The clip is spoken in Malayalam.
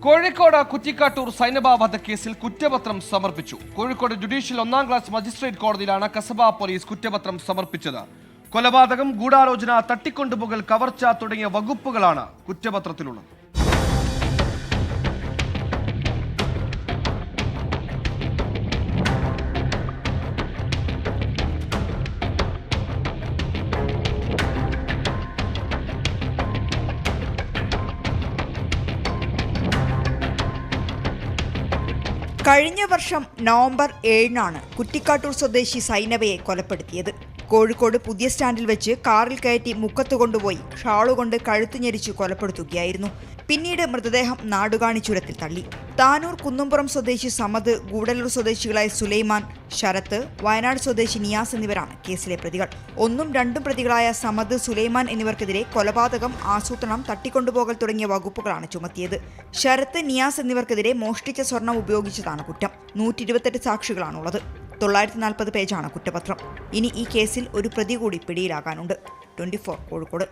കോഴിക്കോട് കുറ്റിക്കാട്ടൂർ സൈനബ വധക്കേസിൽ കുറ്റപത്രം സമർപ്പിച്ചു. കോഴിക്കോട് ജുഡീഷ്യൽ 1ാം ക്ലാസ് മജിസ്ട്രേറ്റ് കോടതിയിലാണ് കസബ പോലീസ് കുറ്റപത്രം സമർപ്പിച്ചത്. കൊലപാതകം, ഗൂഢാലോചന, തട്ടിക്കൊണ്ടുപോകൽ, കവർച്ച തുടങ്ങിയ വകുപ്പുകളാണ് കുറ്റപത്രത്തിലുള്ളത്. കഴിഞ്ഞ വർഷം നവംബർ 7-നാണ് കുറ്റിക്കാട്ടൂർ സ്വദേശി സൈനബയെ കൊലപ്പെടുത്തിയത്. കോഴിക്കോട് പുതിയ സ്റ്റാൻഡിൽ വെച്ച് കാറിൽ കയറ്റി മുക്കത്ത് കൊണ്ടുപോയി ഷാളുകൊണ്ട് കഴുത്തു ഞെരിച്ചു കൊലപ്പെടുത്തുകയായിരുന്നു. പിന്നീട് മൃതദേഹം നാടുകാണി ചുരത്തിൽ തള്ളി. താനൂർ കുന്നുംപുറം സ്വദേശി സമദ്, ഗൂഡല്ലൂർ സ്വദേശികളായ സുലൈമാൻ, ശരത്ത്, വയനാട് സ്വദേശി നിയാസ് എന്നിവരാണ് കേസിലെ പ്രതികൾ. 1ഉം 2ഉം പ്രതികളായ സമദ്, സുലൈമാൻ എന്നിവർക്കെതിരെ കൊലപാതകം, ആസൂത്രണം, തട്ടിക്കൊണ്ടുപോകൽ തുടങ്ങിയ വകുപ്പുകളാണ് ചുമത്തിയത്. ശരത്ത്, നിയാസ് എന്നിവർക്കെതിരെ മോഷ്ടിച്ച സ്വർണം ഉപയോഗിച്ചതാണ് കുറ്റം. 128 സാക്ഷികളാണുള്ളത്. 940 പേജാണ് കുറ്റപത്രം. ഇനി ഈ കേസിൽ ഒരു പ്രതി കൂടി പിടിയിലാകാനുണ്ട്. 24 കോഴിക്കോട്.